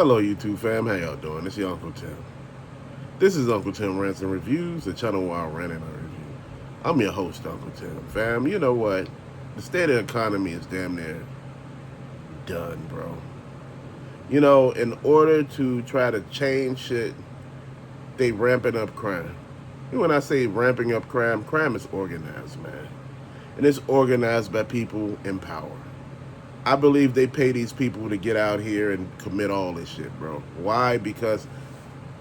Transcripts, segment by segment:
Hello, YouTube fam. How y'all doing? It's your Uncle Tim. This is Uncle Tim Rants and Reviews, the channel where I rant and I review. I'm your host, Uncle Tim. Fam, you know what? The state of the economy is damn near done, bro. In order to try to change shit, they ramping up crime. When I say ramping up crime, crime is organized, man. And it's organized by people in power. I believe they pay these people to get out here and commit all this shit, bro. Why? Because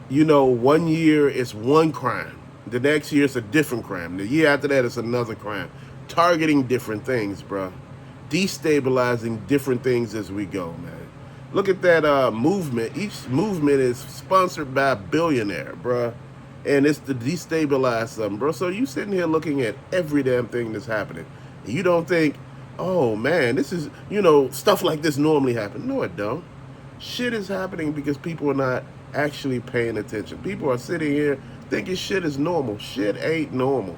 one year it's one crime. The next year it's a different crime. The year after that it's another crime. Targeting different things, bro. Destabilizing different things as we go, man. Look at that movement. Each movement is sponsored by a billionaire, bro. And it's to destabilize something, bro. So you sitting here looking at every damn thing that's happening. And you don't think, oh man, this is, stuff like this normally happen. No, it don't. Shit is happening because people are not actually paying attention. People are sitting here thinking shit is normal. Shit ain't normal.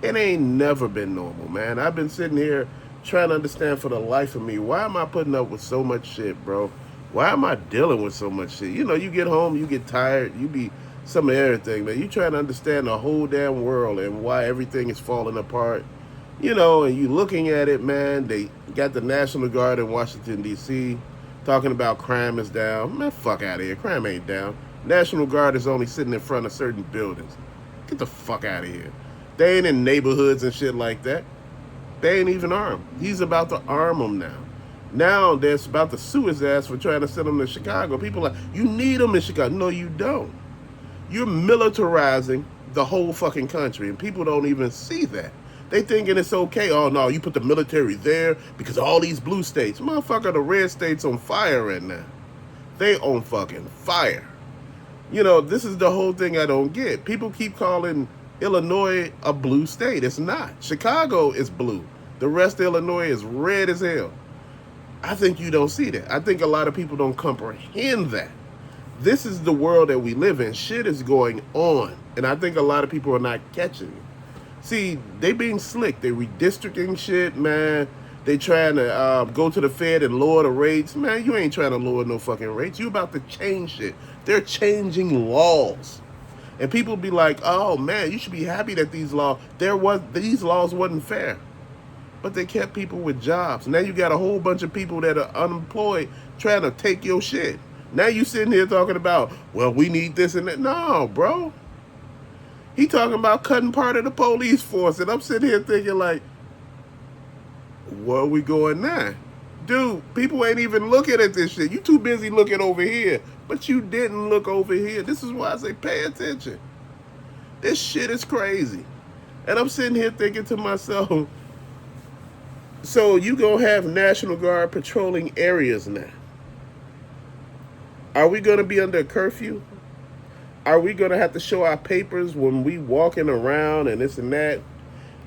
It ain't never been normal, man. I've been sitting here trying to understand for the life of me, why am I putting up with so much shit, bro? Why am I dealing with so much shit? You get home, you get tired, you be some of everything, man. You trying to understand the whole damn world and why everything is falling apart. And you looking at it, man. They got the National Guard in Washington, D.C., talking about crime is down. Man, fuck out of here. Crime ain't down. National Guard is only sitting in front of certain buildings. Get the fuck out of here. They ain't in neighborhoods and shit like that. They ain't even armed. He's about to arm them now. Now they're about to sue his ass for trying to send him to Chicago. People are like, you need him in Chicago. No, you don't. You're militarizing the whole fucking country, and people don't even see that. They thinking it's okay. Oh no, you put the military there because all these blue states. Motherfucker, the red states on fire right now. They on fucking fire. This is the whole thing I don't get. People keep calling Illinois a blue state. It's not. Chicago is blue. The rest of Illinois is red as hell. I think you don't see that. I think a lot of people don't comprehend that. This is the world that we live in. Shit is going on. And I think a lot of people are not catching it. See, they being slick. They redistricting shit, man. They trying to go to the Fed and lower the rates. Man, you ain't trying to lower no fucking rates. You about to change shit. They're changing laws. And people be like, oh man, you should be happy that these laws wasn't fair. But they kept people with jobs. Now you got a whole bunch of people that are unemployed trying to take your shit. Now you sitting here talking about, well, we need this and that. No, bro. He talking about cutting part of the police force. And I'm sitting here thinking like, where are we going now? Dude, people ain't even looking at this shit. You too busy looking over here. But you didn't look over here. This is why I say pay attention. This shit is crazy. And I'm sitting here thinking to myself, so you gonna have National Guard patrolling areas now? Are we gonna be under a curfew? Are we gonna have to show our papers when we walking around and this and that?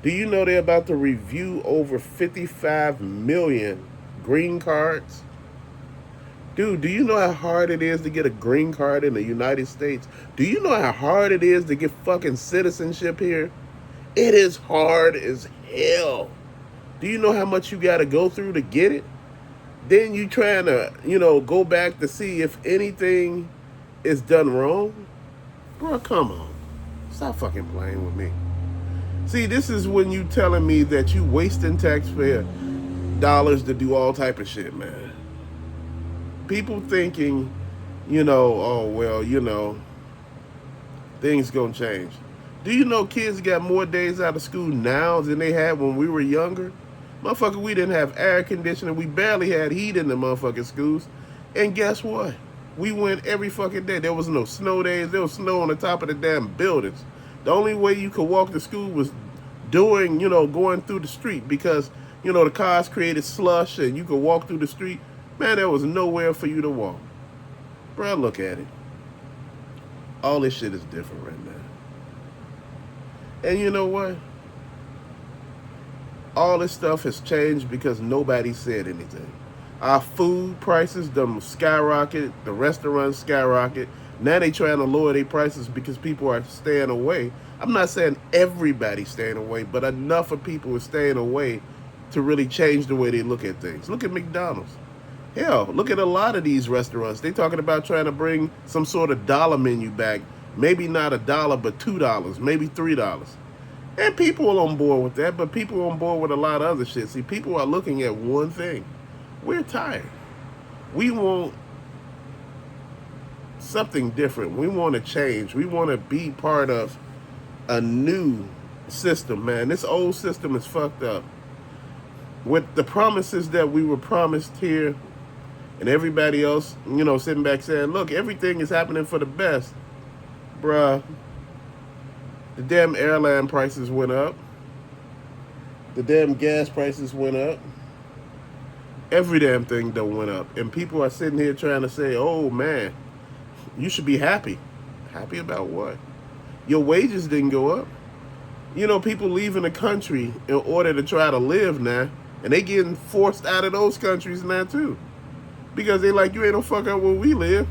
Do you know they're about to review over 55 million green cards? Dude, do you know how hard it is to get a green card in the United States? Do you know how hard it is to get fucking citizenship here? It is hard as hell. Do you know how much you gotta go through to get it? Then you trying to, go back to see if anything is done wrong? Bro, come on. Stop fucking playing with me. See, this is when you telling me that you wasting taxpayer dollars to do all type of shit, man. People thinking, oh, well, things gonna change. Do you know kids got more days out of school now than they had when we were younger? Motherfucker, we didn't have air conditioning. We barely had heat in the motherfucking schools. And guess what? We went every fucking day. There was no snow days. There was snow on the top of the damn buildings. The only way you could walk to school was going through the street because, the cars created slush and you could walk through the street. Man, there was nowhere for you to walk. Bro, look at it. All this shit is different right now. And you know what? All this stuff has changed because nobody said anything. Our food prices done skyrocket. The restaurants skyrocket. Now they trying to lower their prices because people are staying away. I'm not saying everybody's staying away, but enough of people are staying away to really change the way they look at things. Look at McDonald's. Hell, look at a lot of these restaurants. They talking about trying to bring some sort of dollar menu back. Maybe not $1, but $2, maybe $3. And people are on board with that, but people are on board with a lot of other shit. See, people are looking at one thing. We're tired. We want something different. We want to change. We want to be part of a new system, man. This old system is fucked up. With the promises that we were promised here and everybody else, sitting back saying, look, everything is happening for the best. Bruh, the damn airline prices went up. The damn gas prices went up. Every damn thing done went up. And people are sitting here trying to say, oh man, you should be happy. Happy about what? Your wages didn't go up. People leaving the country in order to try to live now. And they getting forced out of those countries now too. Because they like, you ain't no fuck up where we live.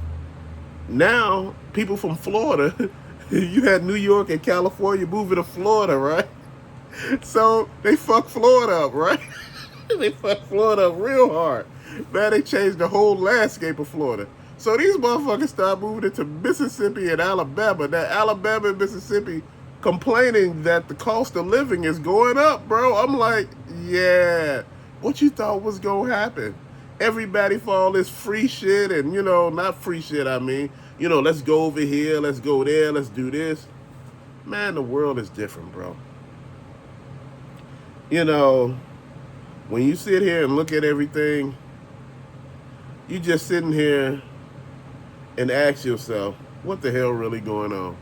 Now, people from Florida, you had New York and California moving to Florida, right? So they fuck Florida up, right? They fuck Florida up real hard. Man, they changed the whole landscape of Florida. So these motherfuckers start moving into Mississippi and Alabama. Now, Alabama and Mississippi complaining that the cost of living is going up, bro. I'm like, yeah, what you thought was going to happen? Everybody for all this free shit and, not free shit, I mean, let's go over here, let's go there, let's do this. Man, the world is different, bro. When you sit here and look at everything, you just sitting here and ask yourself, what the hell really going on?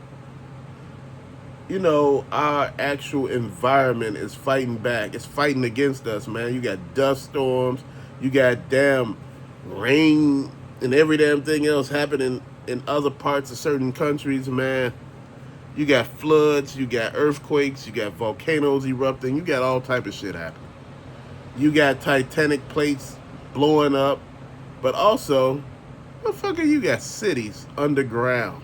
Our actual environment is fighting back. It's fighting against us, man. You got dust storms. You got damn rain and every damn thing else happening in other parts of certain countries, man. You got floods. You got earthquakes. You got volcanoes erupting. You got all type of shit happening. You got tectonic plates blowing up. But also, motherfucker, you got cities underground.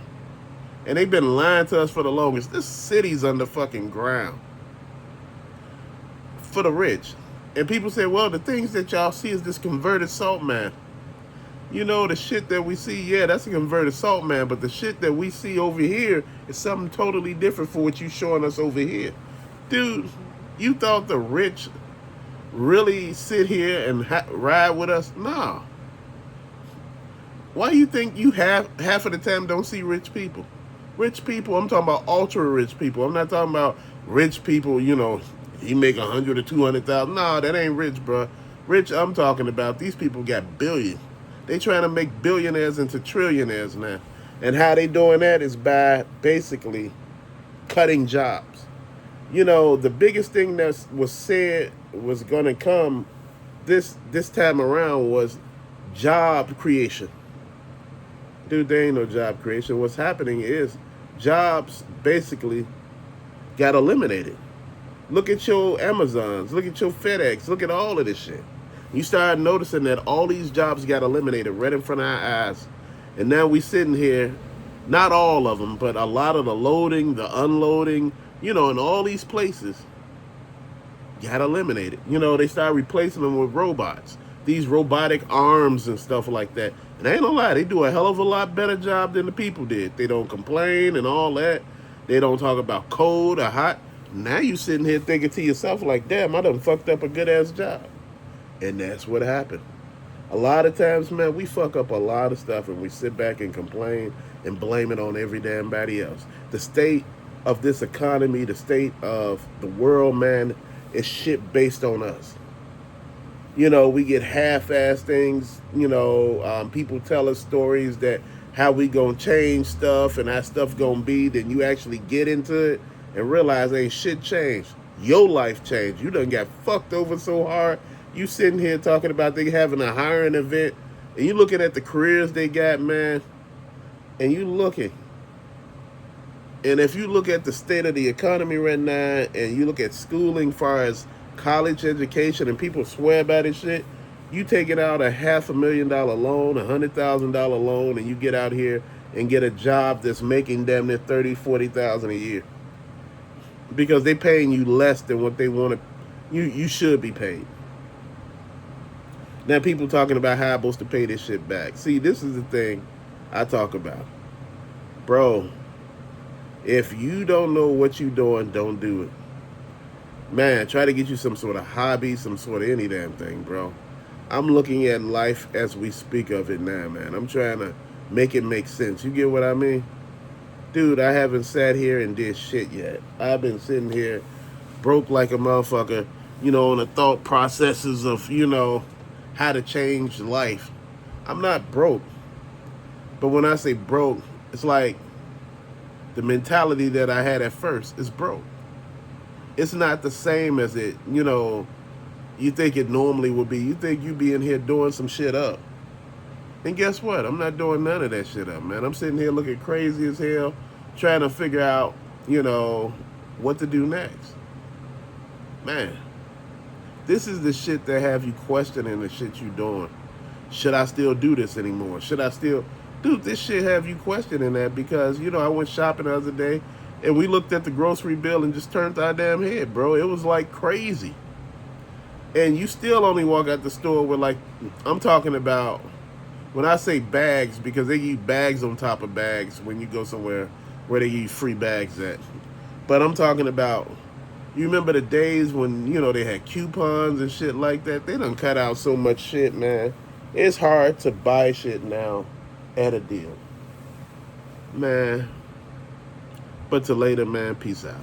And they've been lying to us for the longest. This city's under fucking ground. For the rich. And people say, well, the things that y'all see is this converted salt man. The shit that we see, yeah, that's a converted salt man. But the shit that we see over here is something totally different for what you showing us over here. Dude, you thought the rich really sit here and ride with us? Nah. Why you think you half of the time don't see rich people? Rich people, I'm talking about ultra rich people. I'm not talking about rich people, he make 100 or 200,000. Nah, that ain't rich, bro. Rich, I'm talking about, these people got billions. They trying to make billionaires into trillionaires now. And how they doing that is by basically cutting jobs. The biggest thing that was said was going to come this time around was job creation. Dude, there ain't no job creation. What's happening is jobs basically got eliminated. Look at your Amazons. Look at your FedEx. Look at all of this shit. You start noticing that all these jobs got eliminated right in front of our eyes. And now we sitting here, not all of them, but a lot of the loading, the unloading, in all these places got eliminated. They start replacing them with robots. These robotic arms and stuff like that. And I ain't gonna lie, they do a hell of a lot better job than the people did. They don't complain and all that. They don't talk about cold or hot. Now you sitting here thinking to yourself like, damn, I done fucked up a good-ass job. And that's what happened. A lot of times, man, we fuck up a lot of stuff and we sit back and complain and blame it on every damn body else. The state of this economy, the state of the world, man, is shit based on us. We get half-assed things. People tell us stories that how we gonna change stuff and how stuff gonna be. Then you actually get into it and realize ain't shit changed. Your life changed. You done got fucked over so hard. You sitting here talking about they having a hiring event and you looking at the careers they got, man, and you looking. And if you look at the state of the economy right now and you look at schooling far as college education and people swear by this shit, you take it out a $500,000 loan, $100,000 loan, and you get out here and get a job that's making damn near $30,000-$40,000 a year. Because they paying you less than what they want to, you should be paid. Now people talking about how I'm supposed to pay this shit back. See, this is the thing I talk about. Bro, if you don't know what you doing, don't do it. Man, try to get you some sort of hobby, some sort of any damn thing, bro. I'm looking at life as we speak of it now, man. I'm trying to make it make sense. You get what I mean? Dude, I haven't sat here and did shit yet. I've been sitting here broke like a motherfucker, on the thought processes of, how to change life. I'm not broke. But when I say broke, it's like the mentality that I had at first is broke. It's not the same as you think it normally would be. You think you be in here doing some shit up. And guess what? I'm not doing none of that shit up, man. I'm sitting here looking crazy as hell, trying to figure out, what to do next. Man, this is the shit that have you questioning the shit you doing. Should I still do this anymore? Should I still... Dude, this shit have you questioning that because, I went shopping the other day and we looked at the grocery bill and just turned our damn head, bro. It was like crazy. And you still only walk out the store with I'm talking about, when I say bags, because they give you bags on top of bags when you go somewhere where they give you free bags at. But I'm talking about, you remember the days when, they had coupons and shit like that? They done cut out so much shit, man. It's hard to buy shit now at a deal. Man. But till later, man, peace out.